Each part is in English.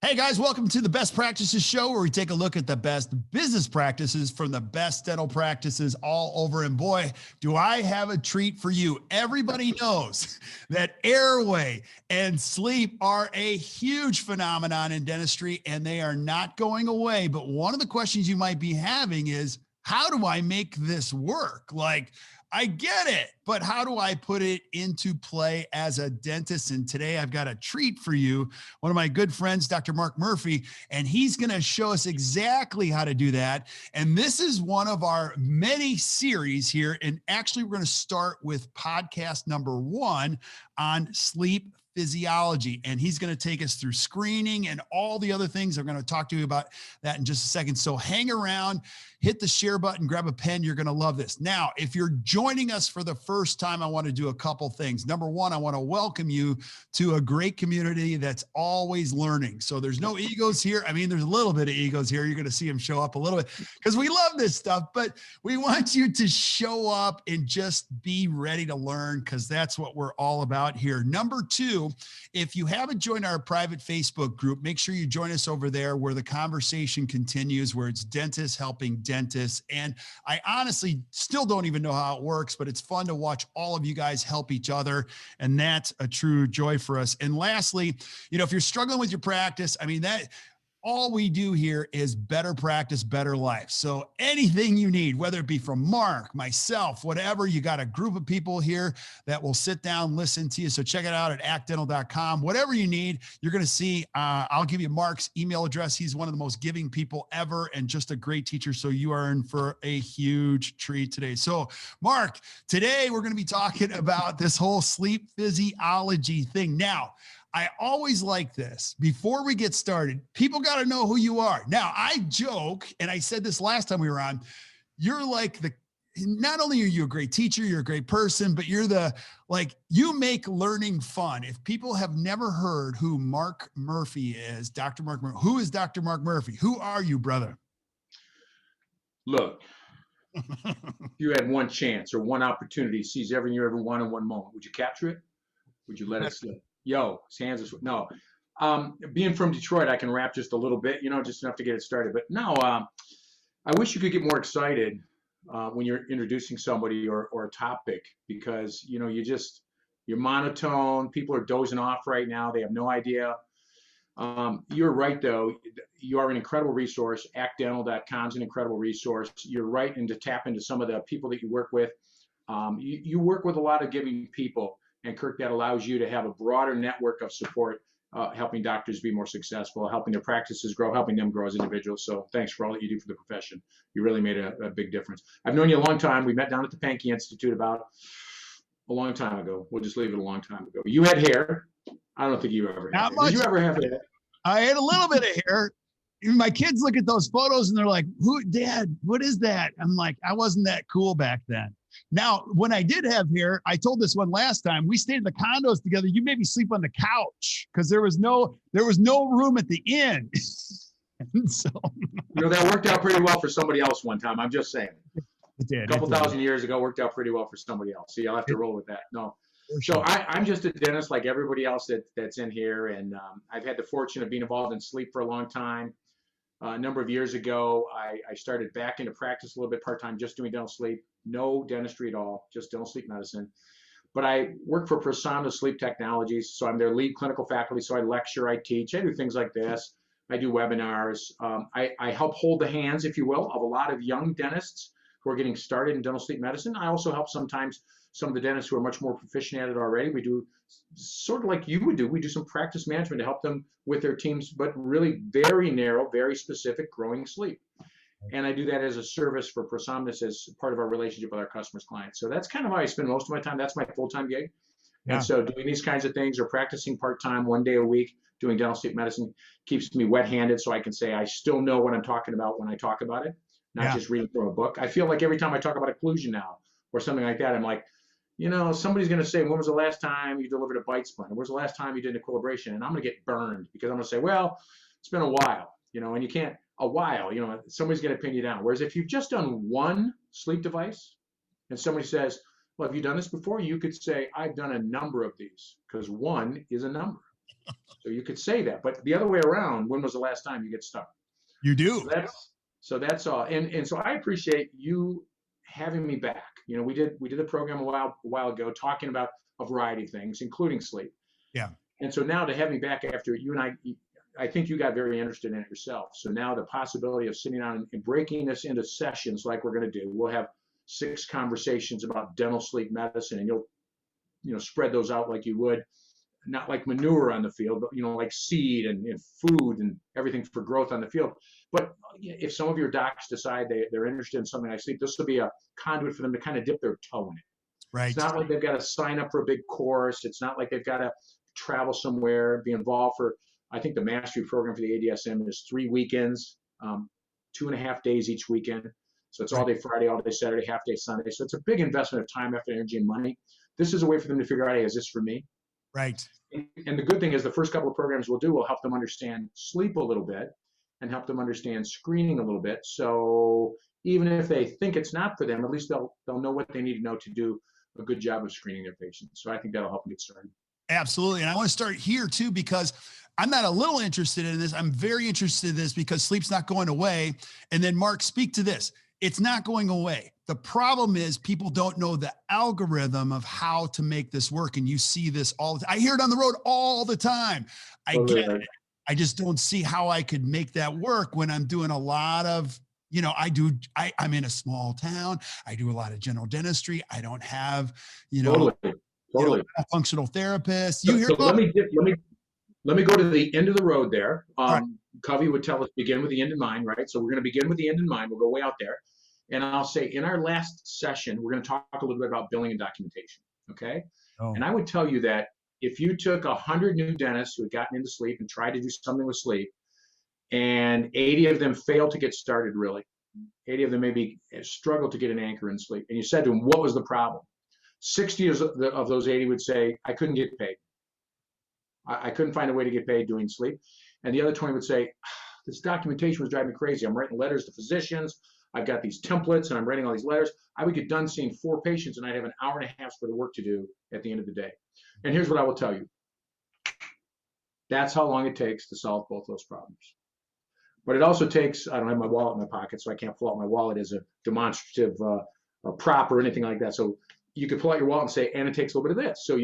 Hey guys, welcome to the Best Practices Show, where we take a look at the best business practices from the best dental practices all over. And boy, do I have a treat for you. Everybody knows that airway and sleep are a huge phenomenon in dentistry, and they are not going away. But one of the questions you might be having is, how do I make this work? Like, I get it, but how do I put it into play as a dentist? And today I've got a treat for you. One of my good friends, Dr. Mark Murphy, and he's going to show us exactly how to do that. And this is one of our many series here. And actually, we're going to start with podcast number 1 on sleep physiology. And he's going to take us through screening and all the other things. I'm going to talk to you about that in just a second. So hang around, hit the share button, grab a pen. You're going to love this. Now, if you're joining us for the first time, I want to do a couple things. Number one, I want to welcome you to a great community that's always learning. So there's no egos here. I mean, there's a little bit of egos here. You're going to see them show up a little bit because we love this stuff, but we want you to show up and just be ready to learn, because that's what we're all about here. Number two, if you haven't joined our private Facebook group, make sure you join us over there, where the conversation continues, where it's dentists helping dentists. And I honestly still don't even know how it works, but it's fun to watch all of you guys help each other. And that's a true joy for us. And lastly, if you're struggling with your practice, I mean, all we do here is better practice, better life. So anything you need, whether it be from Mark, myself, whatever, you got a group of people here that will sit down, listen to you. So check it out at actdental.com. Whatever you need, you're going to see, I'll give you Mark's email address. He's one of the most giving people ever and just a great teacher. So you are in for a huge treat today. So Mark, today we're going to be talking about this whole sleep physiology thing. Now, I always like this. Before we get started, people got to know who you are. Now, I joke, and I said this last time we were on, you're like not only are you a great teacher, you're a great person, but you're you make learning fun. If people have never heard who Mark Murphy is, Dr. Mark Murphy, who is Dr. Mark Murphy? Who are you, brother? Look, if you had one chance or one opportunity to seize everything you ever want in one moment, would you capture it? Would you let it slip? Yo, his hands are, no. Being from Detroit, I can rap just a little bit, just enough to get it started. But no, I wish you could get more excited when you're introducing somebody or a topic, because, you're monotone. People are dozing off right now. They have no idea. You're right, though. You are an incredible resource. actdental.com is an incredible resource. You're right, and to tap into some of the people that you work with. You work with a lot of giving people. And Kirk, that allows you to have a broader network of support, helping doctors be more successful, helping their practices grow, helping them grow as individuals. So thanks for all that you do for the profession. You really made a big difference. I've known you a long time. We met down at the Pankey Institute about a long time ago. We'll just leave it a long time ago. You had hair. I don't think you ever had hair. Did you ever have hair? I had a little bit of hair. My kids look at those photos and they're like, Dad, what is that? I'm like, I wasn't that cool back then. Now, when I did have hair, I told this one last time, we stayed in the condos together. You made me sleep on the couch because there was no room at the inn. And so, that worked out pretty well for somebody else one time. I'm just saying. It did. A couple thousand years ago, worked out pretty well for somebody else. See, I'll have to roll with that. No. Sure. So I'm just a dentist like everybody else that's in here. And I've had the fortune of being involved in sleep for a long time. A number of years ago, I started back into practice a little bit part-time, just doing dental sleep, no dentistry at all, just dental sleep medicine. But I work for Persona Sleep Technologies, so I'm their lead clinical faculty, so I lecture, I teach, I do things like this. I do webinars. I help hold the hands, if you will, of a lot of young dentists who are getting started in dental sleep medicine. I also help sometimes some of the dentists who are much more proficient at it already. We do sort of like you would do. We do some practice management to help them with their teams, but really very narrow, very specific growing sleep. And I do that as a service for Prosomnus as part of our relationship with our customers, clients. So that's kind of how I spend most of my time. That's my full-time gig. And Yeah. so doing these kinds of things or practicing part-time 1 day a week, doing dental sleep medicine keeps me wet-handed so I can say I still know what I'm talking about when I talk about it, not Yeah. just reading from a book. I feel like every time I talk about occlusion now or something like that, I'm like, somebody's going to say, when was the last time you delivered a bite splint? When was the last time you did an equilibration? And I'm going to get burned because I'm going to say, well, it's been a while, and you can't, a while, somebody's going to pin you down. Whereas if you've just done one sleep device and somebody says, well, have you done this before? You could say, I've done a number of these because one is a number. So you could say that. But the other way around, when was the last time you get stuck? You do. So that's all. And so I appreciate you having me back. We did a program a while ago talking about a variety of things, including sleep. Yeah. And so now to have me back after you and I think you got very interested in it yourself. So now the possibility of sitting down and breaking this into sessions like we're going to do, we'll have 6 conversations about dental sleep medicine, and you'll spread those out like you would, not like manure on the field, but like seed and food and everything for growth on the field. But if some of your docs decide they're interested in something like sleep, this will be a conduit for them to kind of dip their toe in it. Right. It's not like they've got to sign up for a big course. It's not like they've got to travel somewhere, be involved for, I think the mastery program for the ADSM is 3 weekends, 2.5 days each weekend. So it's all day Friday, all day Saturday, half day Sunday. So it's a big investment of time, effort, energy, and money. This is a way for them to figure out, hey, is this for me? Right. And the good thing is the first couple of programs we'll do will help them understand sleep a little bit and help them understand screening a little bit. So even if they think it's not for them, at least they'll know what they need to know to do a good job of screening their patients. So I think that'll help them get started. Absolutely. And I want to start here too, because I'm not a little interested in this. I'm very interested in this because sleep's not going away. And then Mark, speak to this. It's not going away. The problem is people don't know the algorithm of how to make this work. And you see this all the time. I hear it on the road all the time. I get it. I just don't see how I could make that work when I'm doing a lot of, I'm in a small town. I do a lot of general dentistry. I don't have, Totally. A functional therapist. So let me go to the end of the road there. Covey would tell us begin with the end in mind, right? So we're going to begin with the end in mind. We'll go way out there. And I'll say in our last session, we're going to talk a little bit about billing and documentation. Okay. Oh. And I would tell you that if you took 100 new dentists who had gotten into sleep and tried to do something with sleep, and 80 of them failed to get started, really, 80 of them maybe struggled to get an anchor in sleep, and you said to them, what was the problem? 60 of those 80 would say, I couldn't get paid. I couldn't find a way to get paid doing sleep. And the other 20 would say, this documentation was driving me crazy. I'm writing letters to physicians. I've got these templates and I'm writing all these letters. I would get done seeing 4 patients and I'd have an hour and a half worth of work to do at the end of the day. And here's what I will tell you. That's how long it takes to solve both those problems. But it also takes, I don't have my wallet in my pocket, so I can't pull out my wallet as a demonstrative prop or anything like that. So you could pull out your wallet and say, and it takes a little bit of this. So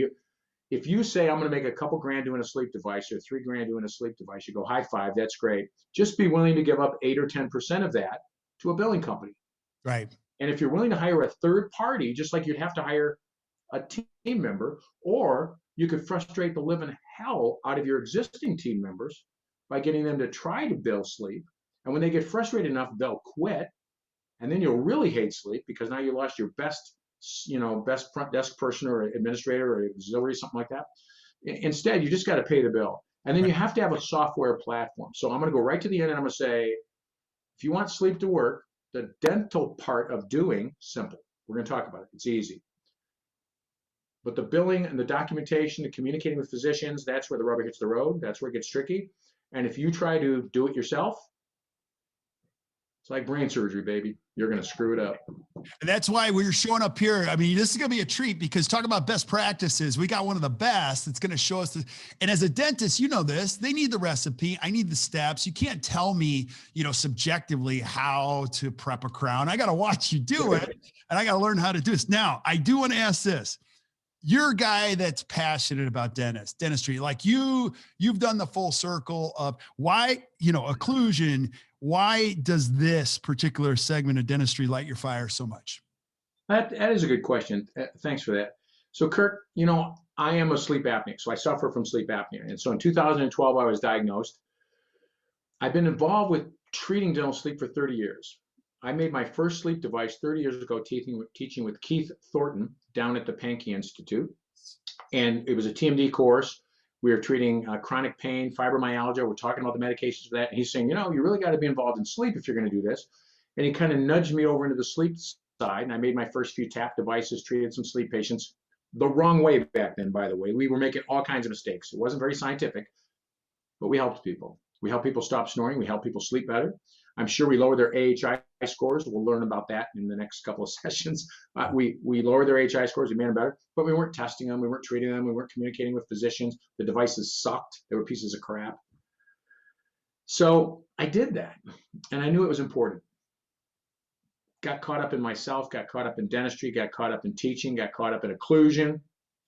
if you say, I'm going to make a couple grand doing a sleep device or 3 grand doing a sleep device, you go high five, that's great. Just be willing to give up 8 or 10% of that to a billing company. Right. And if you're willing to hire a third party, just like you'd have to hire a team member, or you could frustrate the living hell out of your existing team members by getting them to try to bill sleep. And when they get frustrated enough, they'll quit. And then you'll really hate sleep because now you lost your best front desk person or administrator or auxiliary, something like that. Instead, you just got to pay the bill. And then you have to have a software platform. So I'm going to go right to the end and I'm going to say, if you want sleep to work, the dental part of doing, simple. We're going to talk about it. It's easy. But the billing and the documentation, the communicating with physicians, that's where the rubber hits the road. That's where it gets tricky. And if you try to do it yourself, it's like brain surgery, baby. You're going to screw it up. And that's why we're showing up here. I mean, this is going to be a treat because talking about best practices, we got one of the best that's going to show us this. And as a dentist, you know this, they need the recipe. I need the steps. You can't tell me, subjectively how to prep a crown. I got to watch you do it and I got to learn how to do this. Now, I do want to ask this. You're a guy that's passionate about dentistry. Like you've done the full circle of why, occlusion. Why does this particular segment of dentistry light your fire so much? That is a good question. Thanks for that. So Kirk, I am a sleep apnea. So I suffer from sleep apnea. And so in 2012, I was diagnosed. I've been involved with treating dental sleep for 30 years. I made my first sleep device 30 years ago teaching with Keith Thornton down at the Pankey Institute. And it was a TMD course. We were treating chronic pain, fibromyalgia. We're talking about the medications for that. And he's saying, you really got to be involved in sleep if you're going to do this. And he kind of nudged me over into the sleep side. And I made my first few tap devices, treated some sleep patients the wrong way back then, by the way. We were making all kinds of mistakes. It wasn't very scientific, but we helped people. We help people stop snoring. We help people sleep better. I'm sure we lower their AHI scores. We'll learn about that in the next couple of sessions. We lowered their AHI scores. We made them better, but we weren't testing them. We weren't treating them. We weren't communicating with physicians. The devices sucked. They were pieces of crap. So I did that, and I knew it was important. Got caught up in myself, got caught up in dentistry, got caught up in teaching, got caught up in occlusion.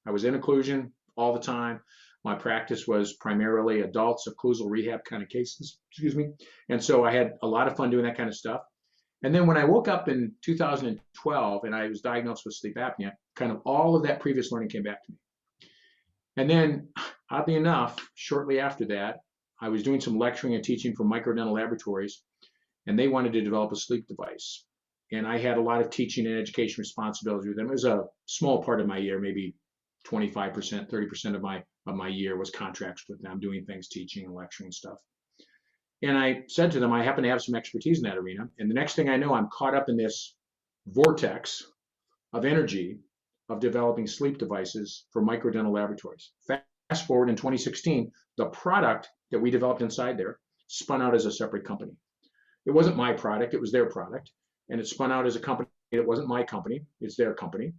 I was in occlusion all the time. My practice was primarily adults, occlusal rehab kind of cases, excuse me. And so I had a lot of fun doing that kind of stuff. And then when I woke up in 2012 and I was diagnosed with sleep apnea, kind of all of that previous learning came back to me. And then, oddly enough, shortly after that, I was doing some lecturing and teaching for Microdental Laboratories, and they wanted to develop a sleep device. And I had a lot of teaching and education responsibility with them. It was a small part of my year, maybe 25%, 30% of my year was contracts with them, doing things, teaching and lecturing and stuff. And I said to them, I happen to have some expertise in that arena. And the next thing I know, I'm caught up in this vortex of energy of developing sleep devices for Microdental Laboratories. Fast forward in 2016, the product that we developed inside there spun out as a separate company. It wasn't my product, it was their product. And it spun out as a company. It wasn't my company, it's their company.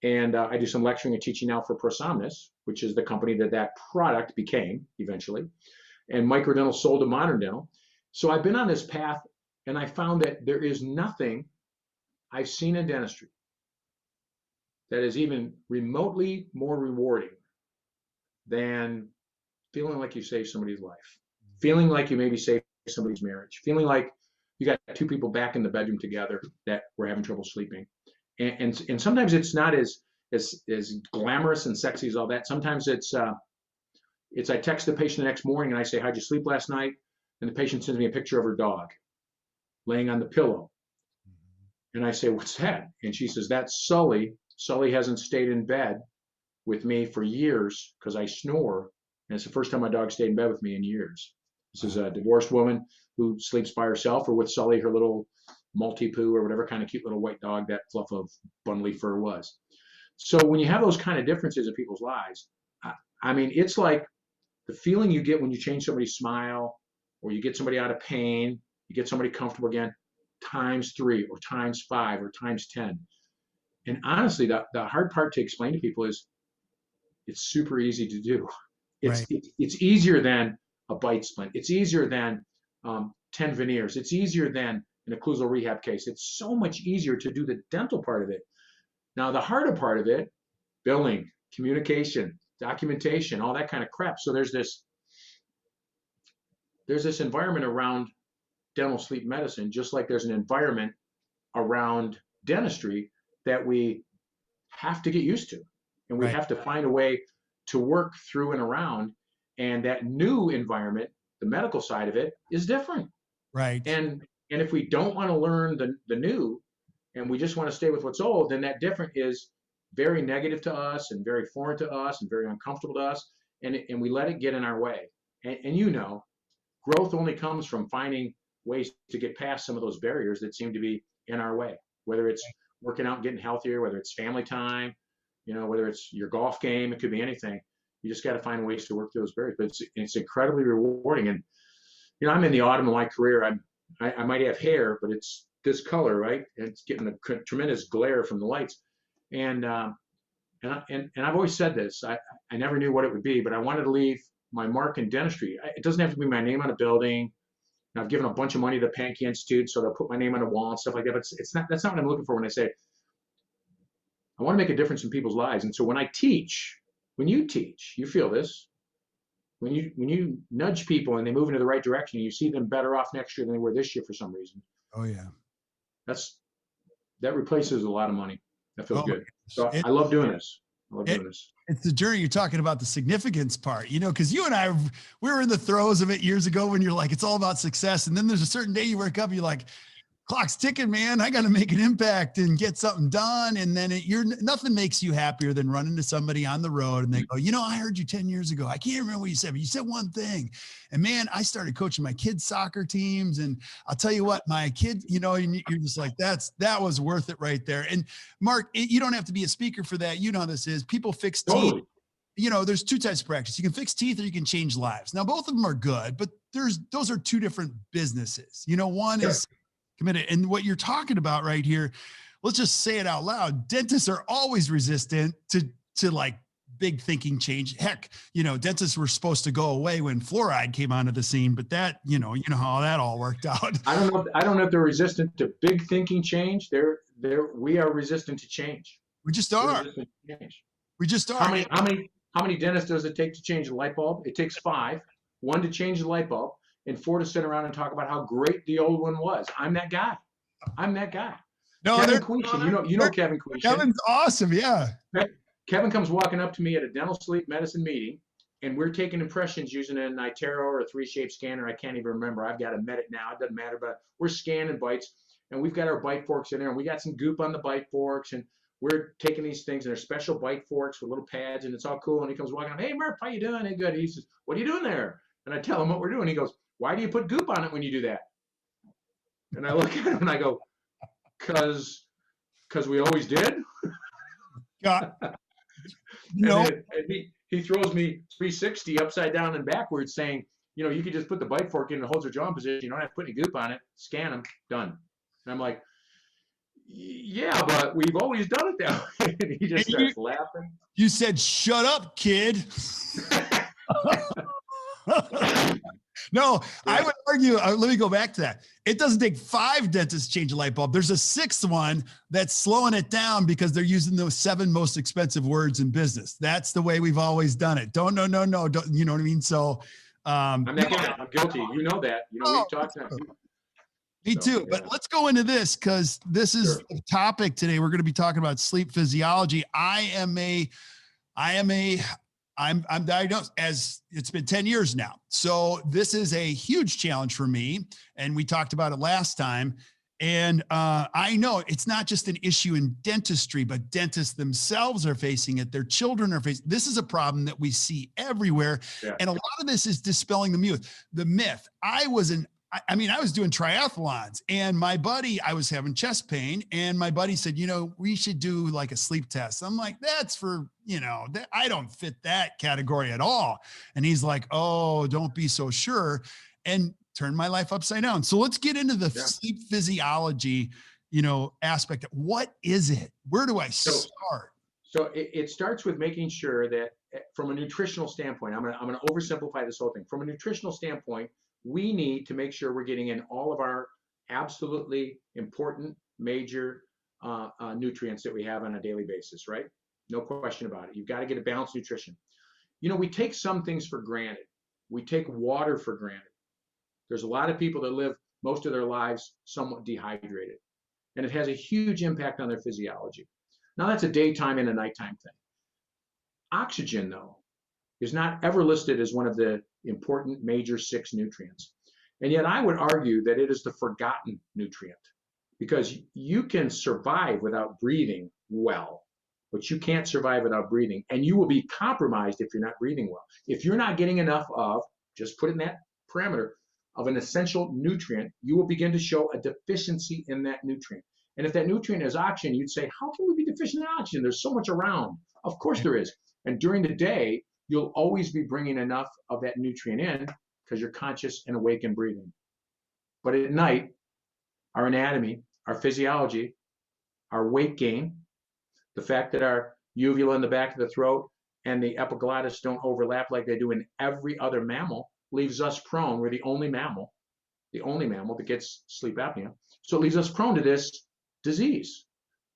And I do some lecturing and teaching now for Prosomnus, which is the company that product became eventually. And Microdental sold to Modern Dental. So I've been on this path, and I found that there is nothing I've seen in dentistry that is even remotely more rewarding than feeling like you saved somebody's life, feeling like you maybe saved somebody's marriage, feeling like you got two people back in the bedroom together that were having trouble sleeping. And sometimes it's not as glamorous and sexy as all that. Sometimes it's I text the patient the next morning and I say, how'd you sleep last night? And the patient sends me a picture of her dog laying on the pillow. And I say, what's that? And she says, that's Sully. Sully hasn't stayed in bed with me for years because I snore. And it's the first time my dog stayed in bed with me in years. This is a divorced woman who sleeps by herself or with Sully, her little Maltipoo or whatever kind of cute little white dog that fluff of bundly fur was. So when you have those kind of differences in people's lives, I mean, it's like the feeling you get when you change somebody's smile or you get somebody out of pain, you get somebody comfortable again, times 3 or times 5 or times 10. And honestly, the hard part to explain to people is it's super easy to do. It's easier than a bite splint. It's easier than 10 veneers. It's easier than an occlusal rehab case. It's so much easier to do the dental part of it. Now, the harder part of it, billing, communication, documentation, all that kind of crap. So there's this environment around dental sleep medicine, just like there's an environment around dentistry that we have to get used to. And we have to find a way to work through and around. And that new environment, the medical side of it, is different. Right. And if we don't want to learn the new, and we just want to stay with what's old, then that different is very negative to us and very foreign to us and very uncomfortable to us. And we let it get in our way. And growth only comes from finding ways to get past some of those barriers that seem to be in our way, whether it's working out and getting healthier, whether it's family time, whether it's your golf game, it could be anything. You just got to find ways to work through those barriers. But it's incredibly rewarding. And I'm in the autumn of my career. I might have hair, but it's this color, right? And it's getting a tremendous glare from the lights. And I've always said this. I never knew what it would be, but I wanted to leave my mark in dentistry. It doesn't have to be my name on a building. And I've given a bunch of money to the Pankey Institute, so they'll put my name on a wall and stuff like that. But that's not what I'm looking for when I say I want to make a difference in people's lives. And so when I teach, when you teach, you feel this. When you nudge people and they move into the right direction, you see them better off next year than they were this year for some reason. Oh yeah. That replaces a lot of money. That feels good. So I love doing this. It's the journey. You're talking about the significance part, because you and I, we were in the throes of it years ago when you're like, it's all about success. And then there's a certain day you wake up, you're like, clock's ticking, man. I got to make an impact and get something done. And then nothing makes you happier than running to somebody on the road and they go, I heard you 10 years ago. I can't remember what you said, but you said one thing. And man, I started coaching my kids' soccer teams. And I'll tell you what, my kids, and you're just like, that was worth it right there. And Mark, you don't have to be a speaker for that. You know how this is. People fix teeth. There's two types of practice. You can fix teeth or you can change lives. Now, both of them are good, but those are two different businesses. One is committed. And what you're talking about right here, let's just say it out loud. Dentists are always resistant to like big thinking change. Heck, dentists were supposed to go away when fluoride came onto the scene, but that, you know how that all worked out. I don't know if they're resistant to big thinking change. We are resistant to change. We just are. We just are. How many dentists does it take to change the light bulb? It takes 5, 1 to change the light bulb, and 4 to sit around and talk about how great the old one was. I'm that guy. No, Kevin Queeshan, you know Kevin Queeshan. Kevin's awesome, yeah. Kevin comes walking up to me at a dental sleep medicine meeting, and we're taking impressions using an iTero or a 3Shape scanner. I can't even remember. I've got to med it now. It doesn't matter, but we're scanning bites, and we've got our bite forks in there, and we got some goop on the bite forks, and we're taking these things, and they're special bite forks with little pads, and it's all cool. And he comes walking up, "Hey, Murph, how you doing?" Hey, good. He says, "What are you doing there?" And I tell him what we're doing. He goes, "Why do you put goop on it when you do that?" And I look at him and I go, "Cause we always did." God. And he throws me 360 upside down and backwards, saying, you could just put the bite fork in and it holds your jaw in position. You don't have to put any goop on it. Scan them, done. And I'm like, yeah, but we've always done it that way. And he just starts laughing. You said, "Shut up, kid." No, I would argue, let me go back to that. It doesn't take 5 dentists to change a light bulb. There's a 6th one that's slowing it down because they're using those 7 most expensive words in business. That's the way we've always done it. No, don't, you know what I mean? So I'm that guy. I'm guilty. You know that. We've talked about it. Me too. Yeah. But let's go into this because this is the topic today. We're going to be talking about sleep physiology. I'm diagnosed as it's been 10 years now. So this is a huge challenge for me. And we talked about it last time. And I know it's not just an issue in dentistry, but dentists themselves are facing it. Their children are facing. This is a problem that we see everywhere. Yeah. And a lot of this is dispelling the myth. I was doing triathlons and I was having chest pain and my buddy said, we should do like a sleep test. I'm like, that's for, I don't fit that category at all. And he's like, "Oh, don't be so sure," and turned my life upside down. So let's get into the sleep physiology, aspect. What is it? Where do I start? So it starts with making sure that from a nutritional standpoint, I'm going to oversimplify this whole thing. From a nutritional standpoint, we need to make sure we're getting in all of our absolutely important major nutrients that we have on a daily basis, right? No question about it. You've got to get a balanced nutrition. We take some things for granted. We take water for granted. There's a lot of people that live most of their lives somewhat dehydrated, and it has a huge impact on their physiology. Now, that's a daytime and a nighttime thing. Oxygen, though, is not ever listed as one of the important major 6 nutrients. And yet I would argue that it is the forgotten nutrient because you can survive without breathing well, but you can't survive without breathing. And you will be compromised if you're not breathing well. If you're not getting enough of, just put in that parameter, of an essential nutrient, you will begin to show a deficiency in that nutrient. And if that nutrient is oxygen, you'd say, how can we be deficient in oxygen? There's so much around. Of course there is. And during the day, you'll always be bringing enough of that nutrient in because you're conscious and awake and breathing. But at night, our anatomy, our physiology, our weight gain, the fact that our uvula in the back of the throat and the epiglottis don't overlap like they do in every other mammal leaves us prone. We're the only mammal that gets sleep apnea. So it leaves us prone to this disease.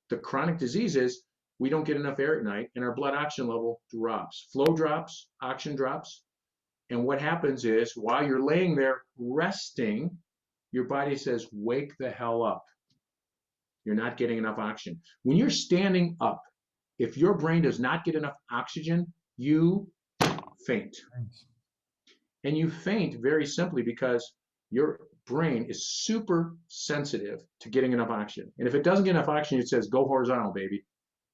The chronic disease is we don't get enough air at night and our blood oxygen level drops. Flow drops, oxygen drops. And what happens is while you're laying there resting, your body says, wake the hell up. You're not getting enough oxygen. When you're standing up, if your brain does not get enough oxygen, you faint. And you faint very simply because your brain is super sensitive to getting enough oxygen. And if it doesn't get enough oxygen, it says, go horizontal, baby.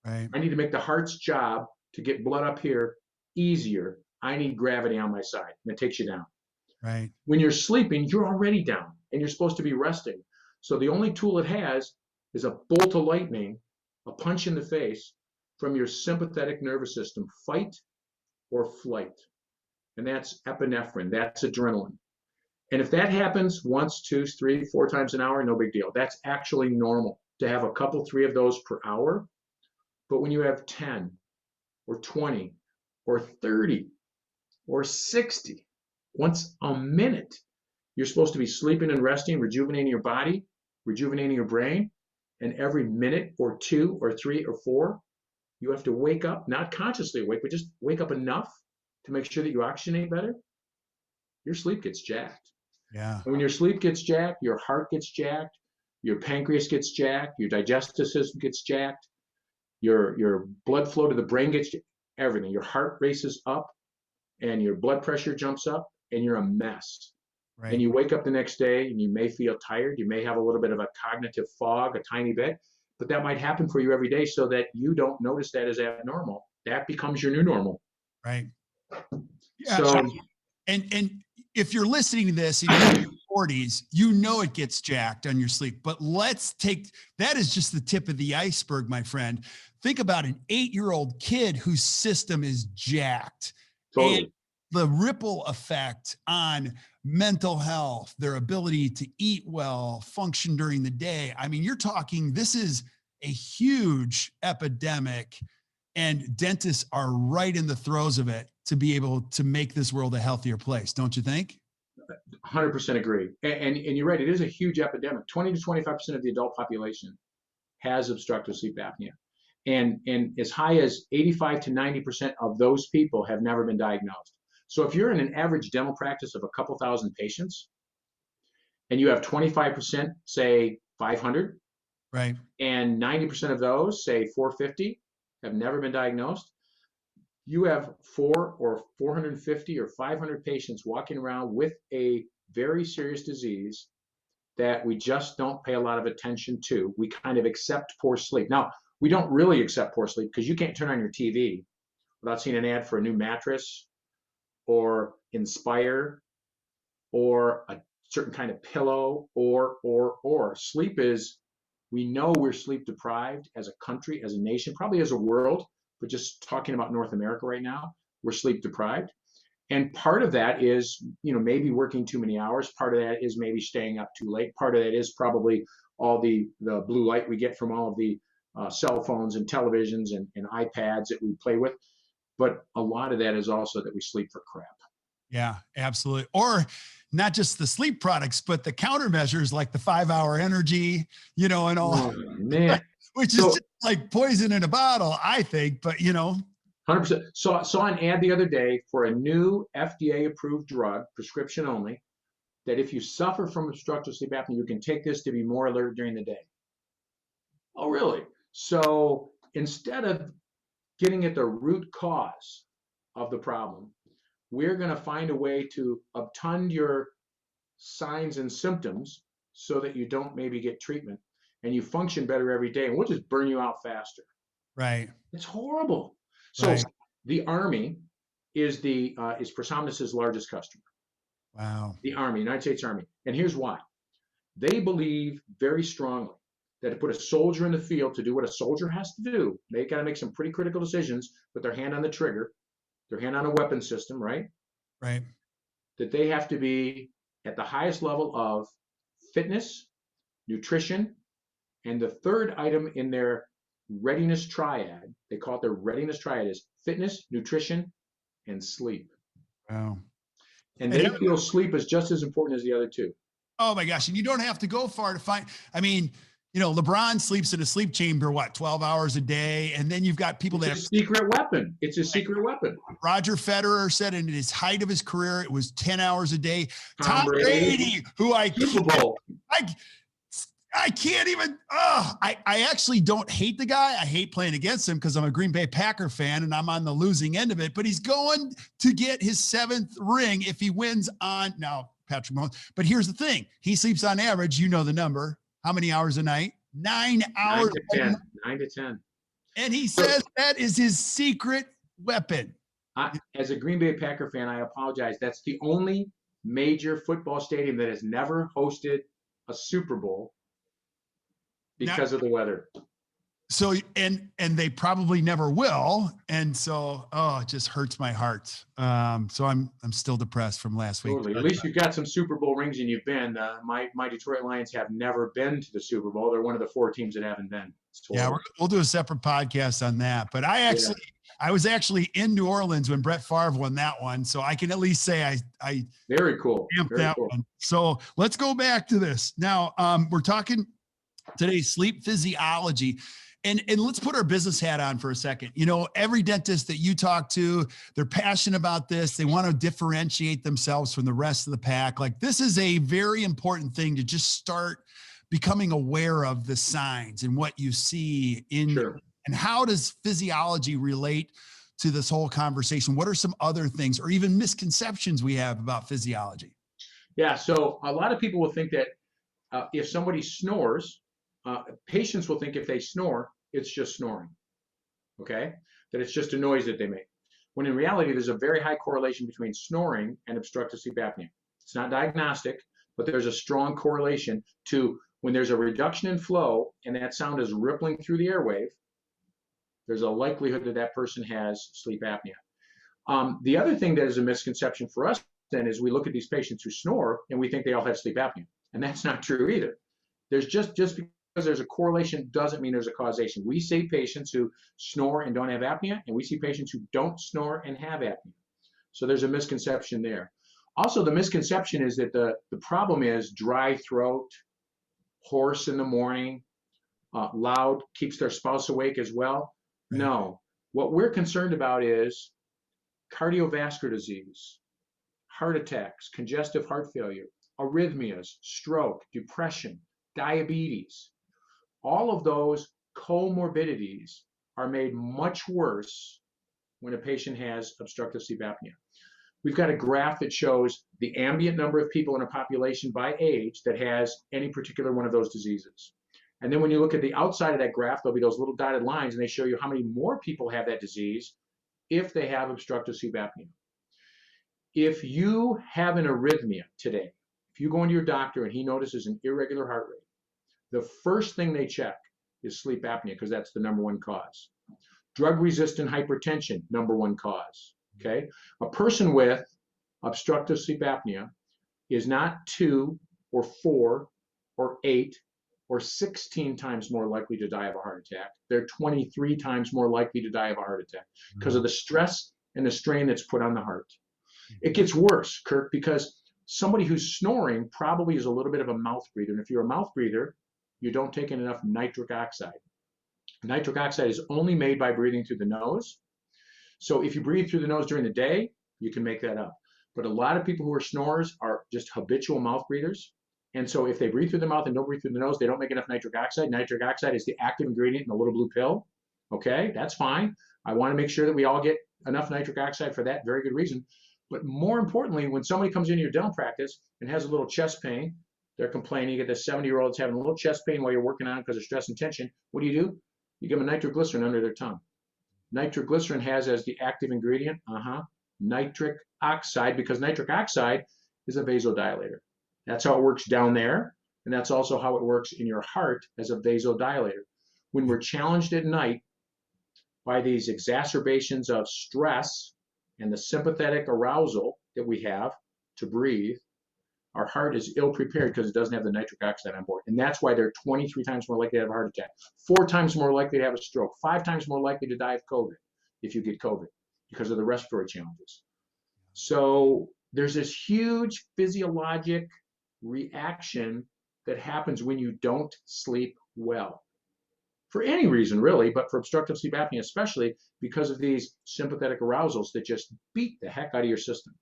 Right. I need to make the heart's job to get blood up here easier. I need gravity on my side, and it takes you down. Right. When you're sleeping, you're already down, and you're supposed to be resting. So the only tool it has is a bolt of lightning, a punch in the face from your sympathetic nervous system, fight or flight. And that's epinephrine, that's adrenaline. And if that happens once, 2, 3, 4 times an hour, no big deal. That's actually normal to have a couple, 3 of those per hour. But when you have 10 or 20 or 30 or 60 once a minute, you're supposed to be sleeping and resting, rejuvenating your body, rejuvenating your brain. And every minute or 2 or 3 or 4, you have to wake up, not consciously awake, but just wake up enough to make sure that you oxygenate better. Your sleep gets jacked. Yeah. And when your sleep gets jacked, your heart gets jacked, your pancreas gets jacked, your digestive system gets jacked, your blood flow to the brain gets everything. Your heart races up and your blood pressure jumps up and you're a mess. Right. And you wake up the next day and you may feel tired. You may have a little bit of a cognitive fog, a tiny bit, but that might happen for you every day so that you don't notice that as abnormal. That becomes your new normal. Right. Yeah. So, and if you're listening to this in your 40s, you know it gets jacked on your sleep. But let's take that is just the tip of the iceberg, my friend. Think about an 8-year-old kid whose system is jacked. totally. And the ripple effect on mental health, their ability to eat well, function during the day. I mean, you're talking, this is a huge epidemic, and dentists are right in the throes of it to be able to make this world a healthier place. Don't you think? 100% agree. And you're right, it is a huge epidemic. 20 to 25% of the adult population has obstructive sleep apnea. And as high as 85 to 90% of those people have never been diagnosed. So if you're in an average dental practice of a couple thousand patients and you have 25%, say 500, right, and 90% of those, say 450, have never been diagnosed, you have 450 or 500 patients walking around with a very serious disease that we just don't pay a lot of attention to. We kind of accept poor sleep. Now, we don't really accept poor sleep because you can't turn on your TV without seeing an ad for a new mattress or Inspire or a certain kind of pillow or. Sleep is, we know we're sleep deprived as a country, as a nation, probably as a world, but just talking about North America right now, we're sleep deprived. And part of that is, maybe working too many hours. Part of that is maybe staying up too late. Part of that is probably all the blue light we get from all of the cell phones and televisions and iPads that we play with. But a lot of that is also that we sleep for crap. Yeah, absolutely. Or not just the sleep products, but the countermeasures like the 5-hour energy, and all, oh, man. which is just like poison in a bottle, I think, but 100%. Saw an ad the other day for a new FDA-approved drug, prescription only, that if you suffer from obstructive sleep apnea, you can take this to be more alert during the day. Oh, really? So instead of getting at the root cause of the problem, we're going to find a way to obtund your signs and symptoms so that you don't maybe get treatment and you function better every day, and we'll just burn you out faster. Right. It's horrible. So Right. the Army is Prosomnus's largest customer. Wow. The Army, United States Army. And here's why. They believe very strongly that to put a soldier in the field to do what a soldier has to do, they got to make some pretty critical decisions with their hand on the trigger, their hand on a weapon system, right? Right. That they have to be at the highest level of fitness, nutrition, and the third item in their readiness triad, they call it their readiness triad, is fitness, nutrition, and sleep. Wow. And they feel sleep is just as important as the other two. Oh my gosh. And you don't have to go far to find, LeBron sleeps in a sleep chamber, 12 hours a day. And then you've got people It's a secret weapon. It's a secret weapon. Roger Federer said in his height of his career, it was 10 hours a day. Tom Brady, who Super Bowl. I can't even, I actually don't hate the guy. I hate playing against him because I'm a Green Bay Packer fan and I'm on the losing end of it, but he's going to get his 7th ring if he wins now, Patrick Mahomes. But here's the thing. He sleeps on average, you know the number. How many hours a night? 9 hours. 9 to 10. 9 to 10. And he says that is his secret weapon. As a Green Bay Packer fan, I apologize. That's the only major football stadium that has never hosted a Super Bowl because of the weather. So, and they probably never will. And so, it just hurts my heart. So I'm still depressed from last week. Totally. At least you've got some Super Bowl rings and you've been. My Detroit Lions have never been to the Super Bowl. They're one of the 4 teams that haven't been. Yeah, we'll do a separate podcast on that. But I was actually in New Orleans when Brett Favre won that one. So I can at least say I very cool. Very cool. One. So let's go back to this. Now, we're talking today, sleep physiology. And let's put our business hat on for a second. You know, every dentist that you talk to, they're passionate about this. They want to differentiate themselves from the rest of the pack. Like, this is a very important thing to just start becoming aware of the signs and what you see in. Sure. And how does physiology relate to this whole conversation? What are some other things or even misconceptions we have about physiology? Yeah. So a lot of people will think that if somebody snores, patients will think if they snore, it's just snoring, okay? That it's just a noise that they make. When in reality, there's a very high correlation between snoring and obstructive sleep apnea. It's not diagnostic, but there's a strong correlation to when there's a reduction in flow and that sound is rippling through the airwave, there's a likelihood that that person has sleep apnea. The other thing that is a misconception for us then is we look at these patients who snore and we think they all have sleep apnea. And that's not true either. There's just because there's a correlation doesn't mean there's a causation. We see patients who snore and don't have apnea, and we see patients who don't snore and have apnea. So there's a misconception there. Also, the misconception is that the problem is dry throat, hoarse in the morning, loud, keeps their spouse awake as well. Right. No, what we're concerned about is cardiovascular disease, heart attacks, congestive heart failure, arrhythmias, stroke, depression, diabetes. All of those comorbidities are made much worse when a patient has obstructive sleep apnea. We've got a graph that shows the ambient number of people in a population by age that has any particular one of those diseases. And then when you look at the outside of that graph, there'll be those little dotted lines, and they show you how many more people have that disease if they have obstructive sleep apnea. If you have an arrhythmia today, if you go into your doctor and he notices an irregular heart rate, the first thing they check is sleep apnea because that's the #1 cause. Drug-resistant hypertension, #1 cause, okay? A person with obstructive sleep apnea is not 2 or 4 or 8 or 16 times more likely to die of a heart attack. They're 23 times more likely to die of a heart attack because of the stress and the strain that's put on the heart. It gets worse, Kirk, because somebody who's snoring probably is a little bit of a mouth breather. And if you're a mouth breather, you don't take in enough nitric oxide. Nitric oxide is only made by breathing through the nose. So if you breathe through the nose during the day, you can make that up. But a lot of people who are snorers are just habitual mouth breathers. And so if they breathe through the mouth and don't breathe through the nose, they don't make enough nitric oxide. Nitric oxide is the active ingredient in the little blue pill. Okay, that's fine. I want to make sure that we all get enough nitric oxide for that very good reason. But more importantly, when somebody comes into your dental practice and has a little chest pain, they're complaining, you get this 70-year-old that's having a little chest pain while you're working on it because of stress and tension. What do? You give them nitroglycerin under their tongue. Nitroglycerin has as the active ingredient, nitric oxide, because nitric oxide is a vasodilator. That's how it works down there, and that's also how it works in your heart as a vasodilator. When we're challenged at night by these exacerbations of stress and the sympathetic arousal that we have to breathe, our heart is ill-prepared because it doesn't have the nitric oxide on board. And that's why they're 23 times more likely to have a heart attack, 4 times more likely to have a stroke, 5 times more likely to die of COVID if you get COVID because of the respiratory challenges. So there's this huge physiologic reaction that happens when you don't sleep well. For any reason, really, but for obstructive sleep apnea especially, because of these sympathetic arousals that just beat the heck out of your system.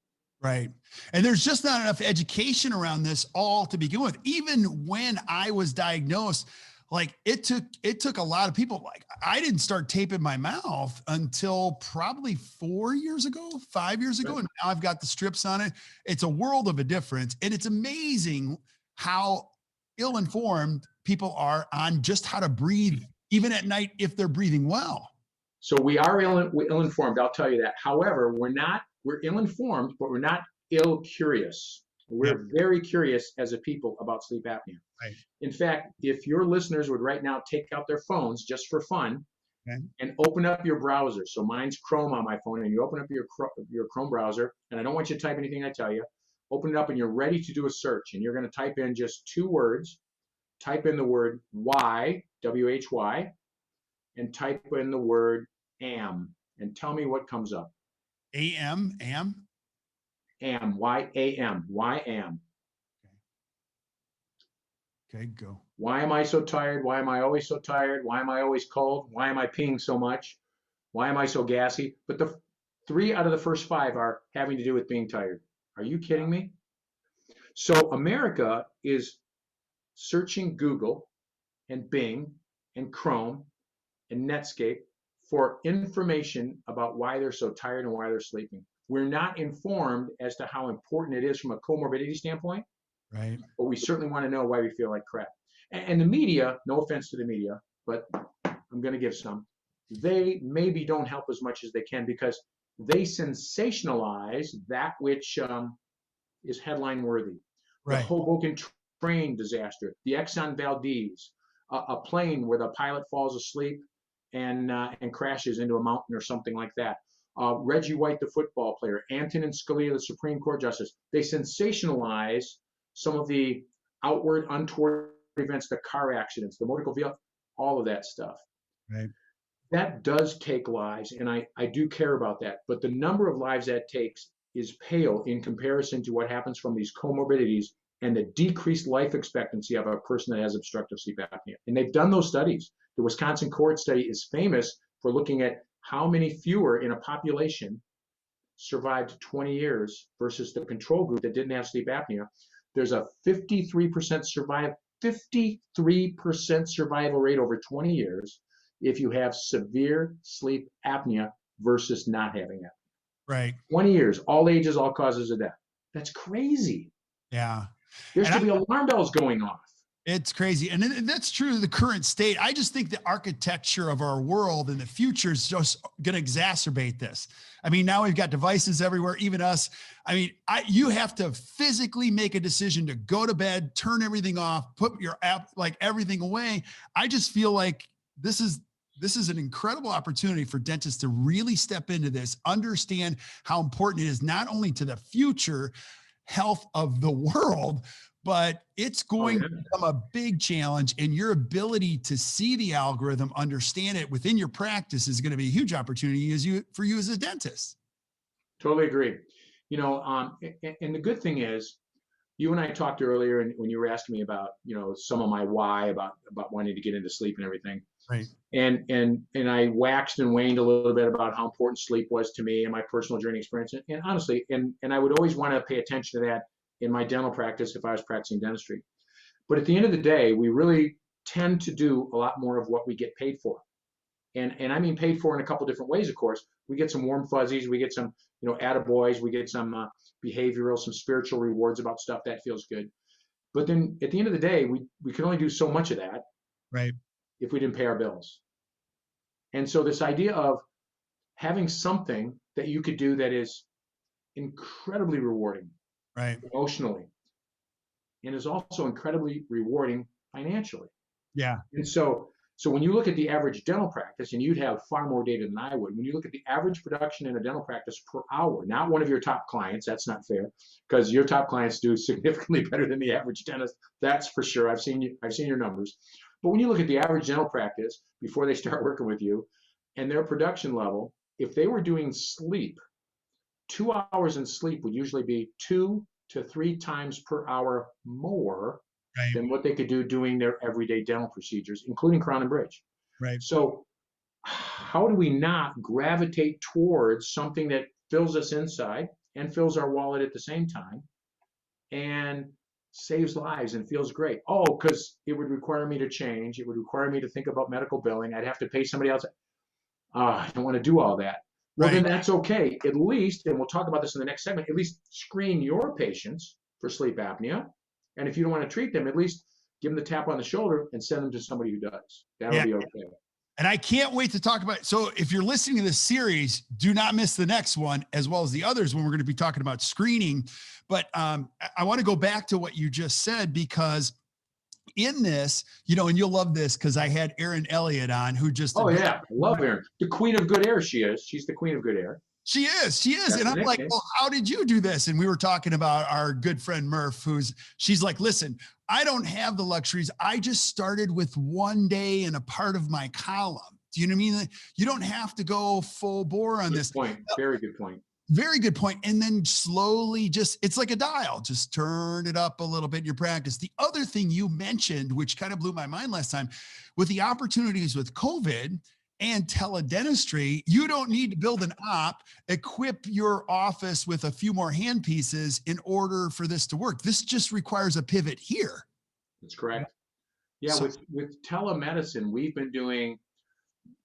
Right. And there's just not enough education around this all to begin with. Even when I was diagnosed, like it took a lot of people. Like I didn't start taping my mouth until probably 4 years ago, 5 years ago. Right. And now I've got the strips on it. It's a world of a difference. And it's amazing how ill-informed people are on just how to breathe, even at night, if they're breathing well. So we're ill-informed, I'll tell you that. However, we're ill-informed, but we're not ill-curious. Yep. We're very curious as a people about sleep apnea. Right. In fact, if your listeners would right now take out their phones just for fun, Okay. and open up your browser. So mine's Chrome on my phone, and you open up your Chrome browser, and I don't want you to type anything I tell you. Open it up, and you're ready to do a search, and you're going to type in just 2 words. Type in the word why, W-H-Y, and type in the word am, and tell me what comes up. Am. Am, Y-A-M, why am. Okay, go. Why am I so tired? Why am I always so tired? Why am I always cold? Why am I peeing so much? Why am I so gassy? But the 3 out of the first 5 are having to do with being tired. Are you kidding me? So America is searching Google and Bing and Chrome and Netscape for information about why they're so tired and why they're sleeping. We're not informed as to how important it is from a comorbidity standpoint, Right. but we certainly want to know why we feel like crap. And the media, no offense to the media, but I'm going to give some, they maybe don't help as much as they can because they sensationalize that which is headline worthy. The Right. Hoboken train disaster, the Exxon Valdez, a plane where the pilot falls asleep and crashes into a mountain or something like that. Reggie White, the football player, Antonin Scalia, the Supreme Court justice. They sensationalize some of the outward, untoward events, the car accidents, the motor vehicle, all of that stuff. Right. That does take lives, and I do care about that. But the number of lives that takes is pale in comparison to what happens from these comorbidities and the decreased life expectancy of a person that has obstructive sleep apnea. And they've done those studies. The Wisconsin cohort study is famous for looking at how many fewer in a population survived 20 years versus the control group that didn't have sleep apnea. There's a 53% survival rate over 20 years if you have severe sleep apnea versus not having it. Right. 20 years, all ages, all causes of death. That's crazy. Yeah. There And should be alarm bells going off. It's crazy. And that's true of the current state. I just think the architecture of our world in the future is just going to exacerbate this. I mean, now we've got devices everywhere, even us. I mean, you have to physically make a decision to go to bed, turn everything off, put your app, like everything away. I just feel like this is an incredible opportunity for dentists to really step into this, understand how important it is, not only to the future health of the world, but it's going to become a big challenge, and your ability to see the algorithm, understand it within your practice is going to be a huge opportunity for you as a dentist. Totally agree. You know, and the good thing is, you and I talked earlier, and when you were asking me about, you know, some of my why about wanting to get into sleep and everything. Right. And I waxed and waned a little bit about how important sleep was to me and my personal journey experience. And honestly, and I would always want to pay attention to that in my dental practice if I was practicing dentistry. But at the end of the day, we really tend to do a lot more of what we get paid for. And I mean paid for in a couple different ways, of course. We get some warm fuzzies, we get some, you know, attaboys, we get some behavioral, some spiritual rewards about stuff that feels good. But then at the end of the day, we can only do so much of that. Right. If we didn't pay our bills. And so this idea of having something that you could do that is incredibly rewarding, Right. emotionally, and is also incredibly rewarding financially. Yeah. And so when you look at the average dental practice, and you'd have far more data than I would, when you look at the average production in a dental practice per hour, not one of your top clients, that's not fair, because your top clients do significantly better than the average dentist. That's for sure. I've seen your numbers. But when you look at the average dental practice before they start working with you and their production level, if they were doing sleep, 2 hours in sleep would usually be 2 to 3 times per hour more than what they could do doing their everyday dental procedures, including crown and bridge. Right. So how do we not gravitate towards something that fills us inside and fills our wallet at the same time, and saves lives and feels great. Oh, because it would require me to change. It would require me to think about medical billing. I'd have to pay somebody else. I don't want to do all that. Well, Right. then that's okay. At least, and we'll talk about this in the next segment, at least screen your patients for sleep apnea. And if you don't want to treat them, at least give them the tap on the shoulder and send them to somebody who does. That'll Yeah. be okay. And I can't wait to talk about it. So if you're listening to this series, do not miss the next one, as well as the others when we're going to be talking about screening. But I want to go back to what you just said, because in this, and you'll love this because I had Erin Elliott on, who just, Oh, yeah. I love Erin. The queen of good air, she is. She's the queen of good air. She is. That's And I'm like, nickname. well, how did you do this? And we were talking about our good friend Murph, she's like, listen, I don't have the luxuries. I just started with one day in a part of my column. Do you know what I mean? You don't have to go full bore on this. Point. Very good point. Very good point. And then slowly it's like a dial, just turn it up a little bit in your practice. The other thing you mentioned, which kind of blew my mind last time, with the opportunities with COVID and teledentistry, you don't need to build an equip your office with a few more hand pieces in order for this to work. This just requires a pivot here. That's correct. Yeah, So, with telemedicine, we've been doing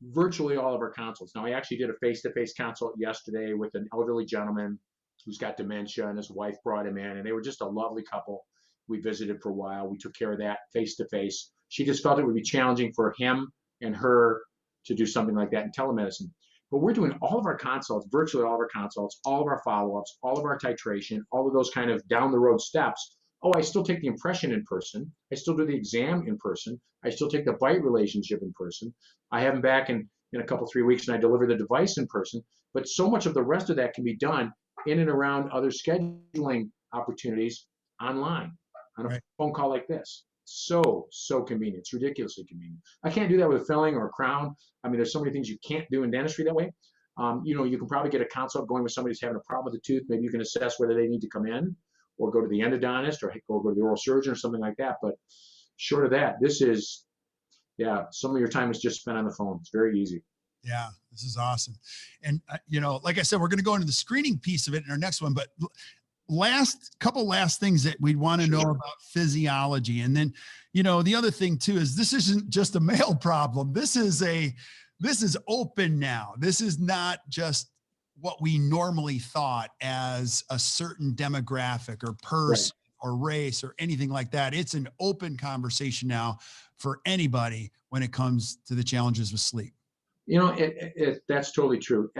virtually all of our consults. Now, I actually did a face-to-face consult yesterday with an elderly gentleman who's got dementia, and his wife brought him in, and they were just a lovely couple. We visited for a while. We took care of that face-to-face. She just felt it would be challenging for him and her to do something like that in telemedicine. But we're doing all of our consults, virtually all of our consults, all of our follow-ups, all of our titration, all of those kind of down-the-road steps. Oh, I still take the impression in person. I still do the exam in person. I still take the bite relationship in person. I have them back in a couple, 3 weeks, and I deliver the device in person. But so much of the rest of that can be done in and around other scheduling opportunities online on a phone call like this. So convenient. It's ridiculously convenient. I can't do that with filling or a crown. I mean, there's so many things you can't do in dentistry that way. You can probably get a consult going with somebody who's having a problem with the tooth. Maybe you can assess whether they need to come in or go to the endodontist or go to the oral surgeon or something like that. But short of that, this is, some of your time is just spent on the phone. It's very easy. Yeah, this is awesome. And, like I said, we're going to go into the screening piece of it in our next one, but last things that we'd want to know about physiology. And then, the other thing too, is this isn't just a male problem. This is open now. This is not just what we normally thought as a certain demographic or person or race or anything like that. It's an open conversation now for anybody when it comes to the challenges with sleep. That's totally true.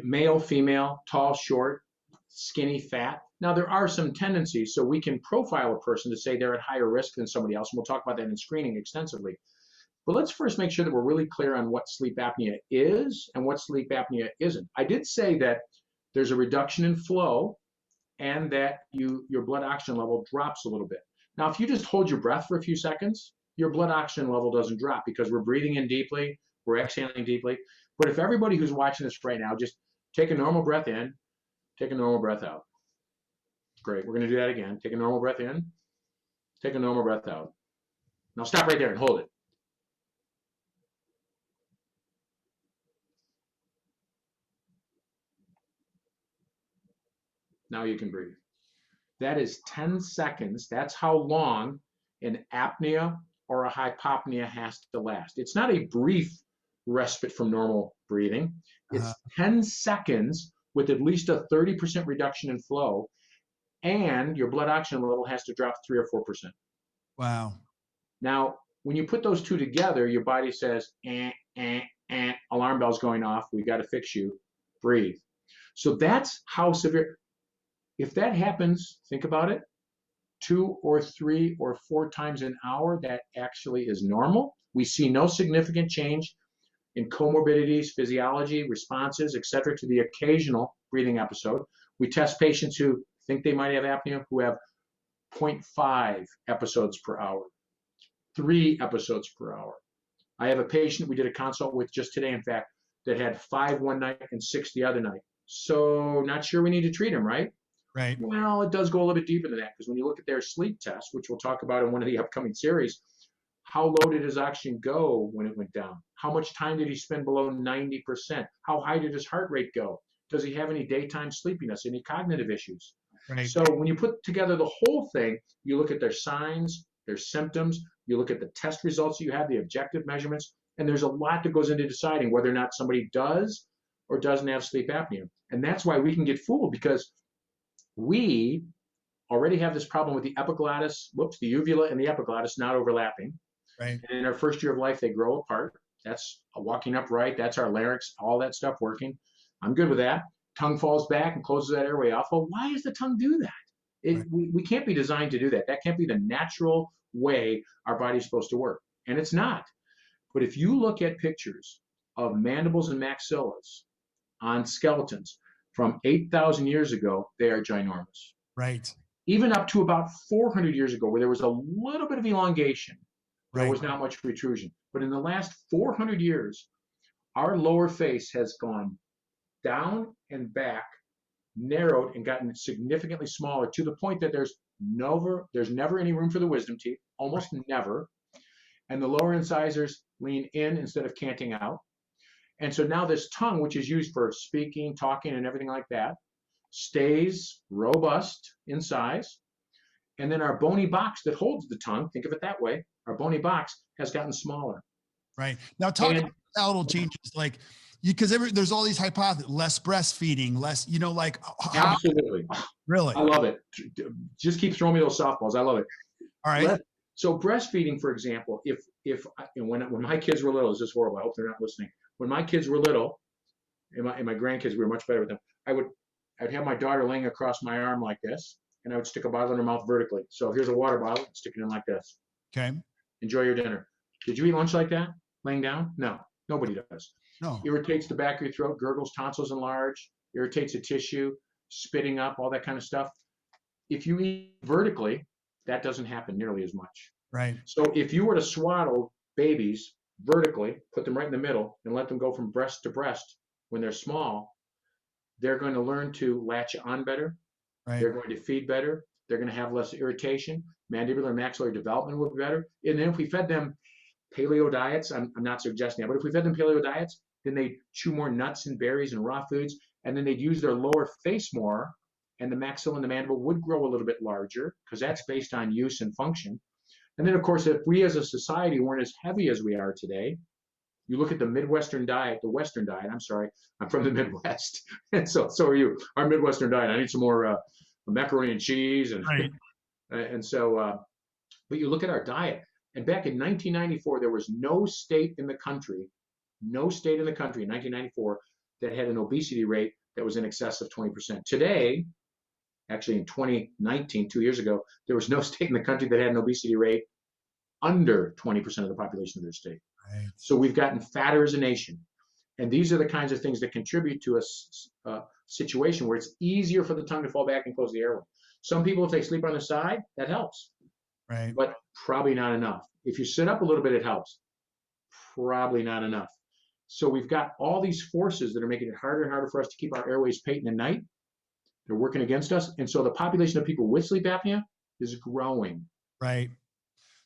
Male, female, tall, short, skinny, fat. Now, there are some tendencies, so we can profile a person to say they're at higher risk than somebody else, and we'll talk about that in screening extensively. But let's first make sure that we're really clear on what sleep apnea is and what sleep apnea isn't. I did say that there's a reduction in flow and that your blood oxygen level drops a little bit. Now, if you just hold your breath for a few seconds, your blood oxygen level doesn't drop because we're breathing in deeply, we're exhaling deeply. But if everybody who's watching this right now, just take a normal breath in, take a normal breath out. Great, we're gonna do that again. Take a normal breath in, take a normal breath out. Now stop right there and hold it. Now you can breathe. That is 10 seconds. That's how long an apnea or a hypopnea has to last. It's not a brief respite from normal breathing. It's 10 seconds with at least a 30% reduction in flow, and your blood oxygen level has to drop 3 or 4%. Wow. Now, when you put those two together, your body says, alarm bell's going off. We got to fix you. Breathe. So that's how severe. If that happens, think about it, 2 or 3 or 4 times an hour, that actually is normal. We see no significant change in comorbidities, physiology, responses, etc., to the occasional breathing episode. We test patients who think they might have apnea who have 0.5 episodes per hour, 3 episodes per hour. I have a patient we did a consult with just today, in fact, that had 5 one night and 6 the other night. So not sure we need to treat him, right? Right. Well, it does go a little bit deeper than that, because when you look at their sleep test, which we'll talk about in one of the upcoming series, how low did his oxygen go when it went down? How much time did he spend below 90%? How high did his heart rate go? Does he have any daytime sleepiness, any cognitive issues? Right. So when you put together the whole thing, you look at their signs, their symptoms, you look at the test results that you have, the objective measurements, and there's a lot that goes into deciding whether or not somebody does or doesn't have sleep apnea. And that's why we can get fooled, because we already have this problem with the epiglottis, the uvula and the epiglottis not overlapping. Right. And in our first year of life, they grow apart. That's walking upright. That's our larynx, all that stuff working. I'm good with that. Tongue falls back and closes that airway off. Well, why does the tongue do that? Right. We can't be designed to do that. That can't be the natural way our body's supposed to work. And it's not. But if you look at pictures of mandibles and maxillas on skeletons from 8,000 years ago, they are ginormous. Right. Even up to about 400 years ago, where there was a little bit of elongation, there was not much protrusion. But in the last 400 years, our lower face has gone down and back, narrowed, and gotten significantly smaller, to the point that there's never any room for the wisdom teeth, almost never. And the lower incisors lean in instead of canting out. And so now this tongue, which is used for speaking, talking, and everything like that, stays robust in size. And then our bony box that holds the tongue, think of it that way, our bony box has gotten smaller. Right. Now talk about skeletal changes, like, because there's all these hypotheses, less breastfeeding, less, like how, absolutely. Really? I love it. Just keep throwing me those softballs. I love it. All right. So breastfeeding, for example, when my kids were little, this is horrible. I hope they're not listening. When my kids were little, and my grandkids, we were much better with them. I'd have my daughter laying across my arm like this, and I would stick a bottle in her mouth vertically. So here's a water bottle, stick it in like this. Okay. Enjoy your dinner. Did you eat lunch like that, laying down? No, nobody does. No. Irritates the back of your throat, gurgles, tonsils enlarge, irritates the tissue, spitting up, all that kind of stuff. If you eat vertically, that doesn't happen nearly as much. Right. So if you were to swaddle babies vertically, put them right in the middle, and let them go from breast to breast when they're small, they're going to learn to latch on better. Right. They're going to feed better. They're going to have less irritation. Mandibular and maxillary development will be better. And then if we fed them paleo diets, I'm not suggesting that, but if we fed them paleo diets, then they chew more nuts and berries and raw foods, and then they'd use their lower face more, and the maxilla and the mandible would grow a little bit larger, because that's based on use and function. And then, of course, if we as a society weren't as heavy as we are today, you look at the Midwestern diet, the Western diet, I'm sorry, I'm from the Midwest, and so are you. Our Midwestern diet, I need some more macaroni and cheese, and right. And so, but you look at our diet, and back in 1994, there was no state in the country in 1994 that had an obesity rate that was in excess of 20%. Today, actually in 2019, 2 years ago, there was no state in the country that had an obesity rate under 20% of the population of their state. Right. So we've gotten fatter as a nation. And these are the kinds of things that contribute to a situation where it's easier for the tongue to fall back and close the airway. Some people, if they sleep on the side, that helps. Right. But probably not enough. If you sit up a little bit, it helps. Probably not enough. So we've got all these forces that are making it harder and harder for us to keep our airways patent at night. They're working against us. And so the population of people with sleep apnea is growing. Right.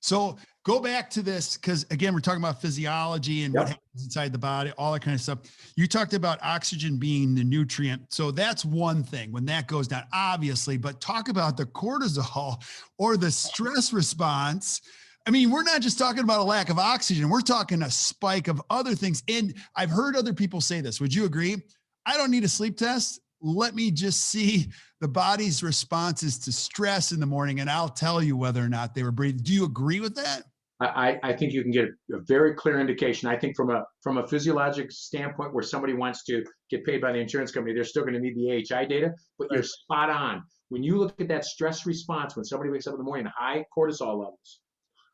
So go back to this, because again, we're talking about physiology and what happens inside the body, all that kind of stuff. You talked about oxygen being the nutrient. So that's one thing when that goes down, obviously, but talk about the cortisol or the stress response. I mean, we're not just talking about a lack of oxygen. We're talking a spike of other things. And I've heard other people say this. Would you agree? I don't need a sleep test. Let me just see the body's responses to stress in the morning, and I'll tell you whether or not they were breathing. Do you agree with that? I think you can get a very clear indication. I think from a physiologic standpoint, where somebody wants to get paid by the insurance company, they're still going to need the AHI data, but you're spot on. When you look at that stress response, when somebody wakes up in the morning, high cortisol levels,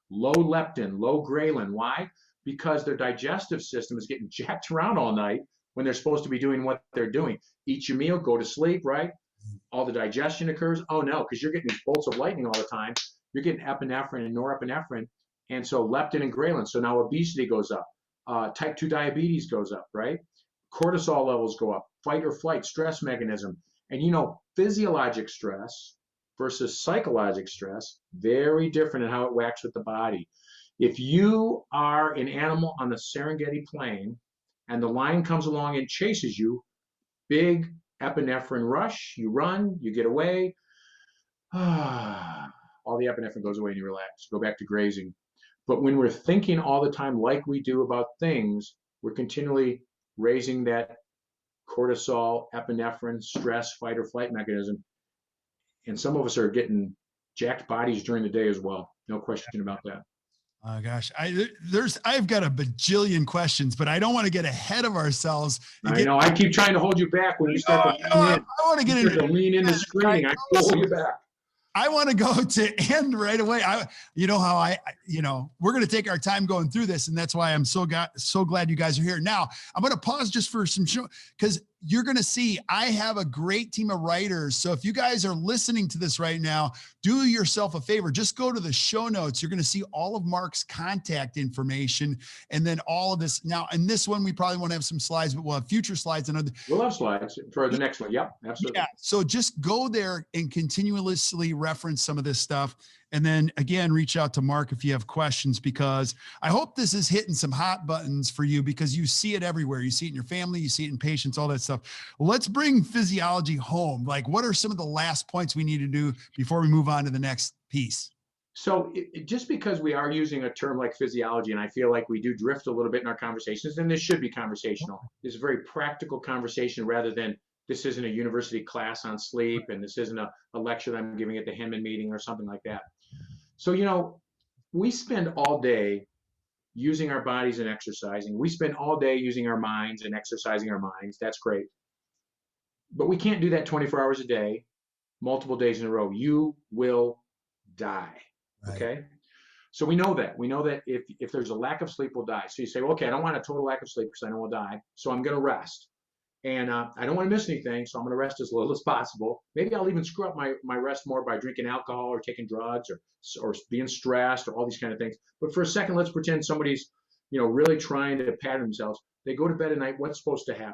low leptin, low ghrelin. Why? Because their digestive system is getting jacked around all night when they're supposed to be doing what they're doing. Eat your meal, go to sleep, right? All the digestion occurs. Oh no, because you're getting these bolts of lightning all the time. You're getting epinephrine and norepinephrine, and so leptin and ghrelin. So now obesity goes up. Type 2 diabetes goes up, right? Cortisol levels go up. Fight or flight, stress mechanism. And physiologic stress versus psychological stress, very different in how it whacks with the body. If you are an animal on the Serengeti plain and the lion comes along and chases you, big epinephrine rush, you run, you get away. all the epinephrine goes away and you relax. Go back to grazing. But when we're thinking all the time like we do about things, we're continually raising that cortisol, epinephrine, stress, fight or flight mechanism. And some of us are getting jacked bodies during the day as well. No question about that. Oh gosh, I've got a bajillion questions, but I don't want to get ahead of ourselves. I know. I keep trying to hold you back when you start to lean in. I want to get into lean into screening. I pull you back. I want to go to end right away. You know how we're going to take our time going through this, and that's why I'm so glad you guys are here. Now, I'm going to pause just for some show, because you're going to see I have a great team of writers. So if you guys are listening to this right now, do yourself a favor. Just go to the show notes. You're going to see all of Mark's contact information, and then all of this. Now, in this one, we probably want to have some slides, but we'll have future slides. We'll have slides for the next one. Yep, absolutely. Yeah. So just go there and continuously reference some of this stuff. And then again, reach out to Mark if you have questions, because I hope this is hitting some hot buttons for you, because you see it everywhere. You see it in your family, you see it in patients, all that stuff. Let's bring physiology home. Like, what are some of the last points we need to do before we move on to the next piece? So just because we are using a term like physiology, and I feel like we do drift a little bit in our conversations, and this should be conversational. It's a very practical conversation rather than this isn't a university class on sleep, and this isn't a lecture that I'm giving at the Henman meeting or something like that. So, we spend all day using our bodies and exercising. We spend all day using our minds and exercising our minds. That's great. But we can't do that 24 hours a day, multiple days in a row. You will die. Right. Okay? So we know that. We know that if there's a lack of sleep, we'll die. So you say, well, okay, I don't want a total lack of sleep because I know we'll die. So I'm going to rest. And I don't want to miss anything, so I'm going to rest as little as possible. Maybe I'll even screw up my rest more by drinking alcohol or taking drugs or being stressed or all these kind of things. But for a second, let's pretend somebody's really trying to pattern themselves. They go to bed at night. What's supposed to happen?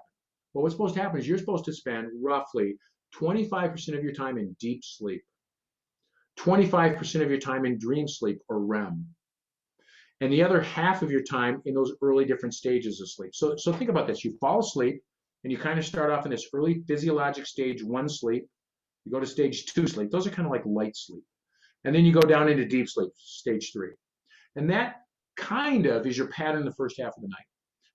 Well, what's supposed to happen is you're supposed to spend roughly 25% of your time in deep sleep, 25% of your time in dream sleep or REM, and the other half of your time in those early different stages of sleep. So think about this. You fall asleep, and you kind of start off in this early physiologic stage 1 sleep. You go to stage 2 sleep. Those are kind of like light sleep. And then you go down into deep sleep, stage 3. And that kind of is your pattern the first half of the night.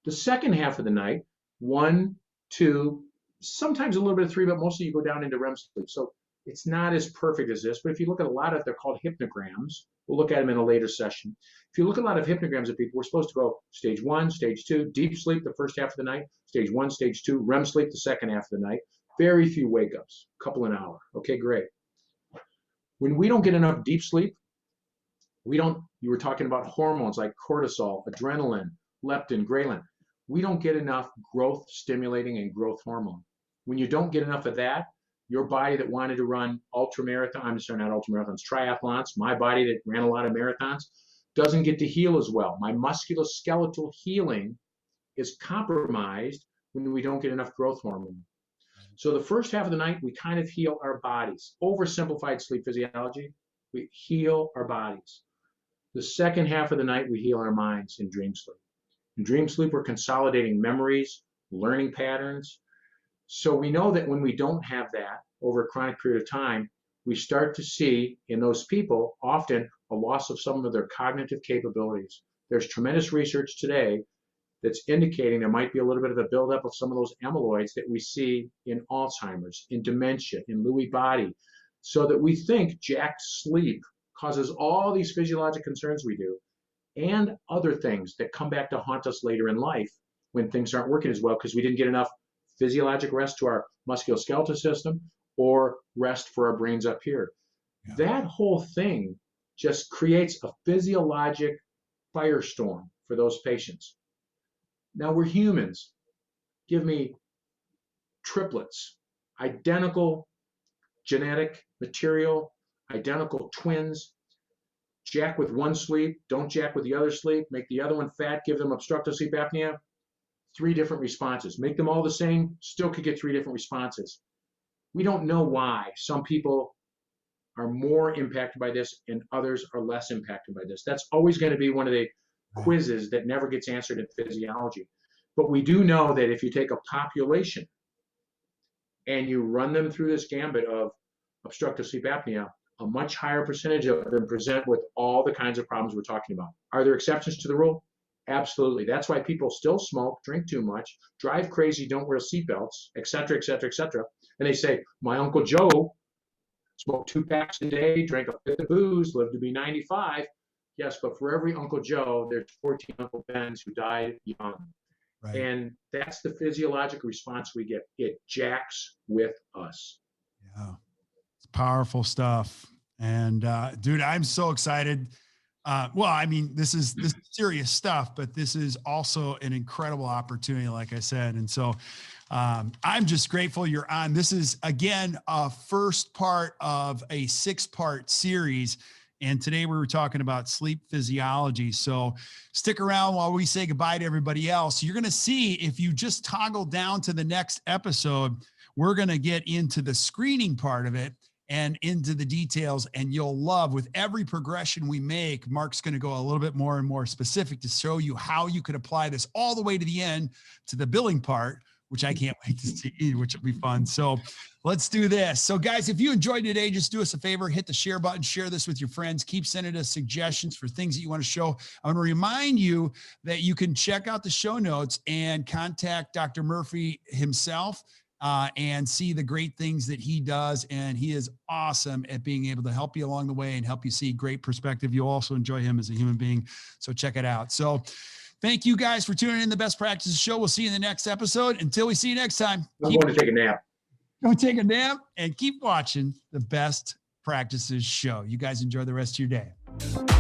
The second half of the night, 1, 2, sometimes a little bit of 3, but mostly you go down into REM sleep. So it's not as perfect as this, but if you look at a lot of, they're called hypnograms. We'll look at them in a later session. If you look at a lot of hypnograms of people, we're supposed to go stage 1, stage 2, deep sleep the first half of the night, stage 1, stage 2, REM sleep the second half of the night. Very few wake-ups, a couple an hour. Okay, great. When we don't get enough deep sleep, you were talking about hormones like cortisol, adrenaline, leptin, ghrelin. We don't get enough growth stimulating and growth hormone. When you don't get enough of that, your body that wanted to run triathlons, my body that ran a lot of marathons, doesn't get to heal as well. My musculoskeletal healing is compromised when we don't get enough growth hormone. So the first half of the night, we kind of heal our bodies. Oversimplified sleep physiology, we heal our bodies. The second half of the night, we heal our minds in dream sleep. In dream sleep, we're consolidating memories, learning patterns. So we know that when we don't have that over a chronic period of time, we start to see in those people often a loss of some of their cognitive capabilities. There's tremendous research today that's indicating there might be a little bit of a buildup of some of those amyloids that we see in Alzheimer's, in dementia, in Lewy body, so that we think jacked sleep causes all these physiologic concerns we do and other things that come back to haunt us later in life when things aren't working as well because we didn't get enough physiologic rest to our musculoskeletal system or rest for our brains up here. Yeah. That whole thing just creates a physiologic firestorm for those patients. Now we're humans. Give me triplets, identical genetic material, identical twins. Jack with one sleep, don't jack with the other sleep, make the other one fat, give them obstructive sleep apnea. 3 different responses. Make them all the same, still could get 3 different responses. We don't know why some people are more impacted by this and others are less impacted by this. That's always going to be one of the quizzes that never gets answered in physiology. But we do know that if you take a population and you run them through this gambit of obstructive sleep apnea, a much higher percentage of them present with all the kinds of problems we're talking about. Are there exceptions to the rule? Absolutely. That's why people still smoke, drink too much, drive crazy, don't wear seatbelts, et cetera, et cetera, et cetera. And they say, my Uncle Joe smoked 2 packs a day, drank a fifth of booze, lived to be 95. Yes, but for every Uncle Joe, there's 14 Uncle Bens who died young. Right. And that's the physiologic response we get. It jacks with us. Yeah. It's powerful stuff. And dude, I'm so excited. Well, I mean, this is serious stuff, but this is also an incredible opportunity, like I said. And so I'm just grateful you're on. This is, again, a first part of a 6-part series. And today we were talking about sleep physiology. So stick around while we say goodbye to everybody else. You're going to see, if you just toggle down to the next episode, we're going to get into the screening part of it and into the details, and you'll love, with every progression we make, Mark's going to go a little bit more and more specific to show you how you could apply this all the way to the end, to the billing part, which I can't wait to see, which will be fun. So let's do this. So guys, if you enjoyed today, just do us a favor, hit the share button, share this with your friends, keep sending us suggestions for things that you want to show. I want to remind you that you can check out the show notes and contact Dr. Murphy himself, and see the great things that he does. And he is awesome at being able to help you along the way and help you see great perspective. You'll also enjoy him as a human being. So check it out. So thank you guys for tuning in to the Best Practices Show. We'll see you in the next episode. Until we see you next time. I'm going to take a nap. Go take a nap and keep watching the Best Practices Show. You guys enjoy the rest of your day.